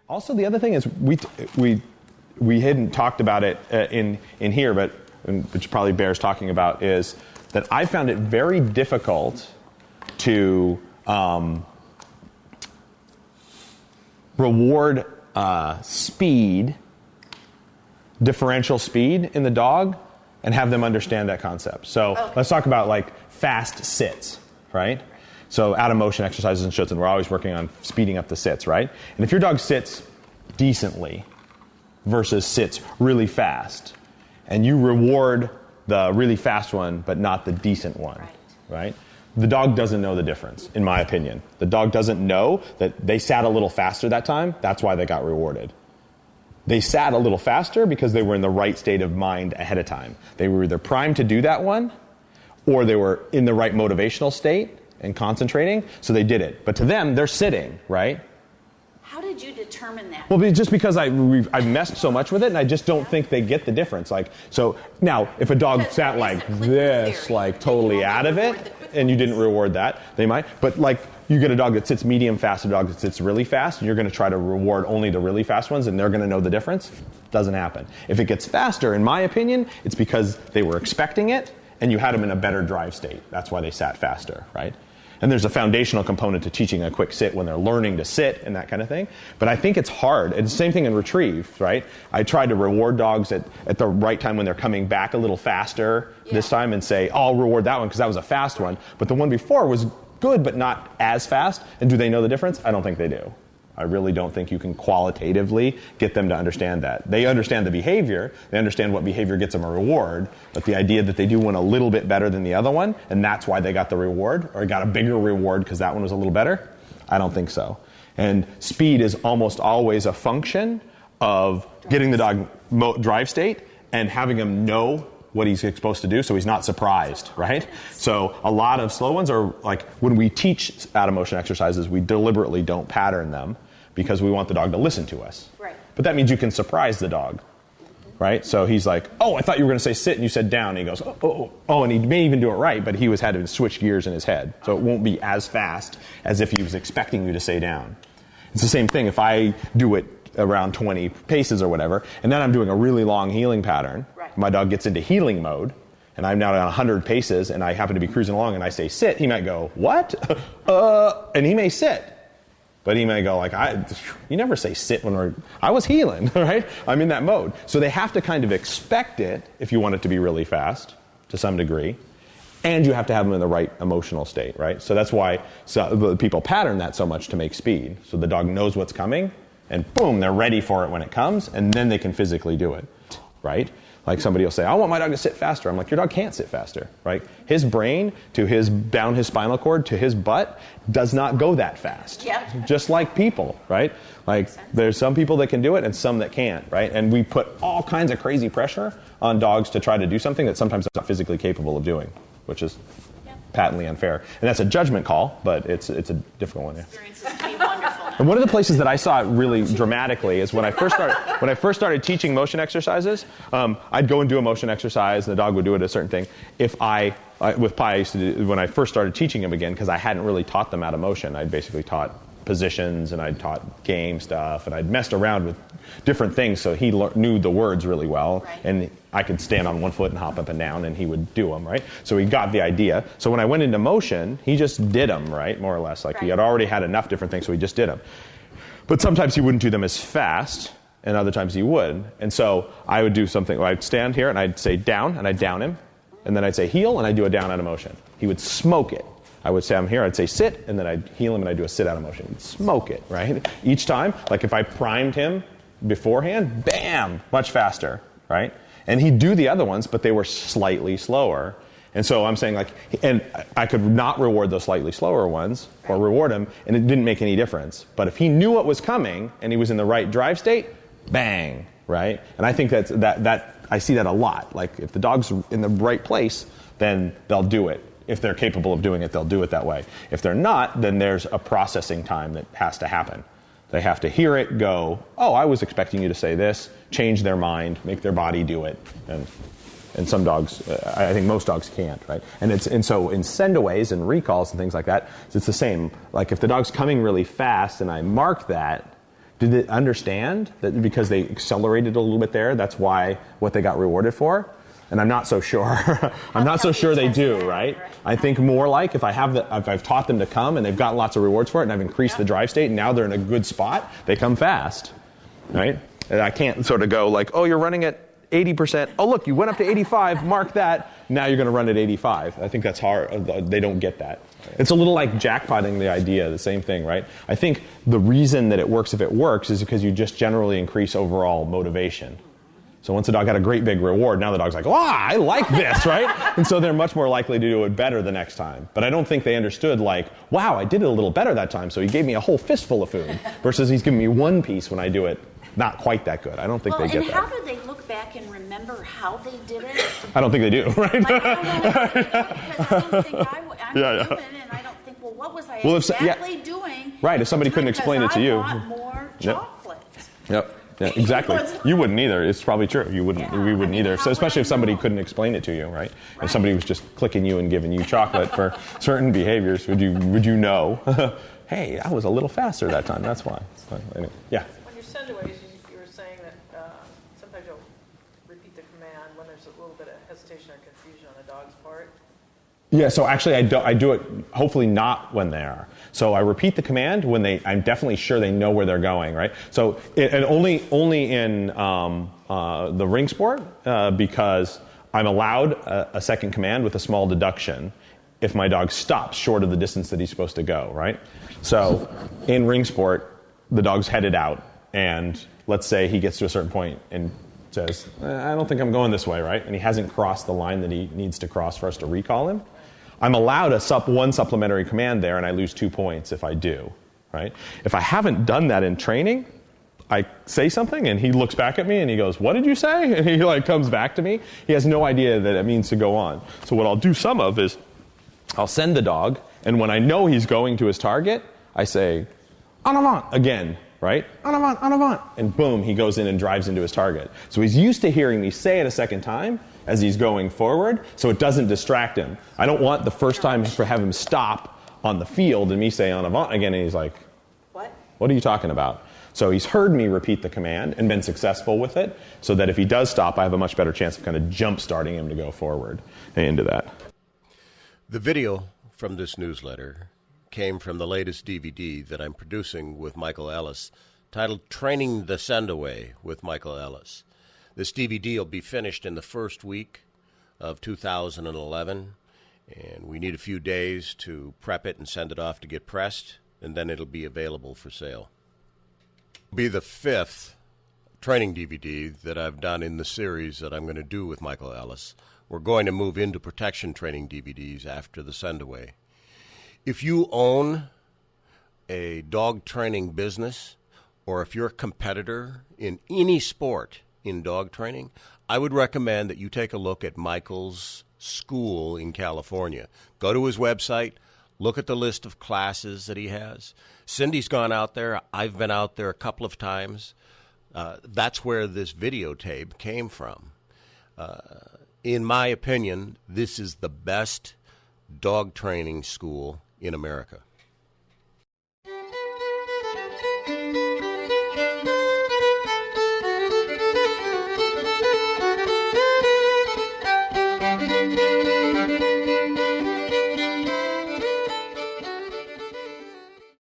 Also, the other thing is we hadn't talked about it in here, but which probably bears talking about, is that I found it very difficult to reward speed, differential speed in the dog, and have them understand that concept. So let's talk about like fast sits, right? So out of motion exercises and shots, and we're always working on speeding up the sits, right? And if your dog sits decently versus sits really fast, and you reward the really fast one but not the decent one, right? The dog doesn't know the difference, in my opinion. The dog doesn't know that they sat a little faster that time. That's why they got rewarded. They sat a little faster because they were in the right state of mind ahead of time. They were either primed to do that one, or they were in the right motivational state and concentrating, so they did it. But to them, they're sitting, right? How did you determine that? Well, just because I've messed so much with it, and I just don't think they get the difference. Like, so now, if a dog sat like this, like totally out of it, and you didn't reward that, they might. But like, you get a dog that sits medium fast, a dog that sits really fast, and you're going to try to reward only the really fast ones, and they're going to know the difference. Doesn't happen. If it gets faster, in my opinion, it's because they were expecting it, and you had them in a better drive state. That's why they sat faster, right? And there's a foundational component to teaching a quick sit when they're learning to sit and that kind of thing. But I think it's hard. And the same thing in retrieve, right? I try to reward dogs at the right time when they're coming back a little faster this time and say, oh, I'll reward that one because that was a fast one. But the one before was good but not as fast. And do they know the difference? I don't think they do. I really don't think you can qualitatively get them to understand that. They understand the behavior. They understand what behavior gets them a reward. But the idea that they do one a little bit better than the other one, and that's why they got the reward, or got a bigger reward because that one was a little better, I don't think so. And speed is almost always a function of getting the dog drive state and having him know what he's supposed to do so he's not surprised, right? So a lot of slow ones are like, when we teach out of motion exercises, we deliberately don't pattern them because we want the dog to listen to us. Right. But that means you can surprise the dog, right? So he's like, oh, I thought you were going to say sit and you said down. And he goes, oh, and he may even do it right, but he had to switch gears in his head. So it won't be as fast as if he was expecting you to say down. It's the same thing if I do it around 20 paces or whatever, and then I'm doing a really long heeling pattern. Right. My dog gets into heeling mode, and I'm now at 100 paces, and I happen to be cruising along, and I say sit. He might go, what? And he may sit. But he may go like, you never say sit when I was heeling, right? I'm in that mode. So they have to kind of expect it if you want it to be really fast, to some degree. And you have to have them in the right emotional state, right? So that's why people pattern that so much to make speed. So the dog knows what's coming, and boom, they're ready for it when it comes, and then they can physically do it, right? Like somebody will say, I want my dog to sit faster. I'm like, your dog can't sit faster, right? His brain down his spinal cord to his butt does not go that fast. Yeah. Just like people, right? Like there's some people that can do it and some that can't, right? And we put all kinds of crazy pressure on dogs to try to do something that sometimes they're not physically capable of doing, which is patently unfair. And that's a judgment call, but it's a difficult one. Yeah. Experiences can be wonderful. And one of the places that I saw it really dramatically is when I first started teaching motion exercises. I'd go and do a motion exercise, and the dog would do it a certain thing. With Pi, I used to do, when I first started teaching him again, because I hadn't really taught them out of motion. I'd basically taught positions, and I'd taught game stuff, and I'd messed around with different things, so he knew the words really well, right. And I could stand on one foot and hop up and down, and he would do them, right? So he got the idea. So when I went into motion, he just did them, right, more or less. Like, right. He had already had enough different things, so he just did them. But sometimes he wouldn't do them as fast, and other times he would. And so I would do something, I'd stand here, and I'd say down, and I'd down him, and then I'd say heel, and I'd do a down out of motion. He would smoke it. I would say I'm here, I'd say sit, and then I'd heel him, and I'd do a sit out of motion. He'd smoke it, right? Each time, like if I primed him beforehand, bam, much faster, right? And he'd do the other ones, but they were slightly slower. And so I'm saying like, and I could not reward those slightly slower ones, or reward him, and it didn't make any difference. But if he knew what was coming, and he was in the right drive state, bang, right? And I think that I see that a lot. Like if the dog's in the right place, then they'll do it. If they're capable of doing it, they'll do it that way. If they're not, then there's a processing time that has to happen. They have to hear it, go, oh, I was expecting you to say this, change their mind, make their body do it. And some dogs, I think most dogs can't, right? And so in sendaways and recalls and things like that, it's the same. Like if the dog's coming really fast and I mark that, Did it understand that because they accelerated a little bit there, that's why what they got rewarded for? And I'm not so sure. I'm not so sure they do, right? I think more like if I've taught them to come and they've gotten lots of rewards for it and I've increased the drive state and now they're in a good spot, they come fast, right? And I can't sort of go like, oh, you're running at 80%. Oh, look, you went up to 85, mark that. Now you're going to run at 85. I think that's hard. They don't get that. It's a little like jackpotting the idea, the same thing, right? I think the reason that it works if it works is because you just generally increase overall motivation. So once the dog had a great big reward, now the dog's like, oh, I like this, right? And so they're much more likely to do it better the next time. But I don't think they understood like, wow, I did it a little better that time, so he gave me a whole fistful of food versus he's giving me one piece when I do it not quite that good. I don't think they get that. And how do they look back and remember how they did it? I don't think they do, right? Like, I don't know, because I don't think I'm human, and I don't think, well, what was I exactly doing? Right, if somebody couldn't explain it to you. I want more chocolate. Yep. Yeah, exactly. You wouldn't either. It's probably true. You wouldn't. We wouldn't either. So especially if somebody couldn't explain it to you, right? If somebody was just clicking you and giving you chocolate for certain behaviors, would you know? Hey, I was a little faster that time. That's why. So, anyway, yeah. When you're sendaways, you were saying that sometimes you'll repeat the command when there's a little bit of hesitation or confusion on the dog's part. Yeah. So actually, I do it. Hopefully not when they are. So I repeat the command when I'm definitely sure they know where they're going, right? So and only in the ring sport because I'm allowed a second command with a small deduction if my dog stops short of the distance that he's supposed to go, right? So in ring sport, the dog's headed out, and let's say he gets to a certain point and says, I don't think I'm going this way, right? And he hasn't crossed the line that he needs to cross for us to recall him. I'm allowed one supplementary command there, and I lose 2 points if I do, right? If I haven't done that in training, I say something, and he looks back at me, and he goes, what did you say? And he like comes back to me. He has no idea that it means to go on. So what I'll do some of is I'll send the dog, and when I know he's going to his target, I say, en avant, again, right? En avant, en avant. And boom, he goes in and drives into his target. So he's used to hearing me say it a second time as he's going forward, so it doesn't distract him. I don't want the first time to have him stop on the field and me say en avant again, and he's like, what are you talking about? So he's heard me repeat the command and been successful with it, so that if he does stop, I have a much better chance of kind of jump starting him to go forward and into that. The video from this newsletter came from the latest DVD that I'm producing with Michael Ellis, titled Training the Sendaway with Michael Ellis. This DVD will be finished in the first week of 2011, and we need a few days to prep it and send it off to get pressed, and then it'll be available for sale. It'll be the 5th training DVD that I've done in the series that I'm going to do with Michael Ellis. We're going to move into protection training DVDs after the send-away. If you own a dog training business, or if you're a competitor in any sport in dog training, I would recommend that you take a look at Michael's school in California. Go to his website, look at the list of classes that he has. Cindy's gone out there. I've been out there a couple of times. That's where this videotape came from. In my opinion, this is the best dog training school in America.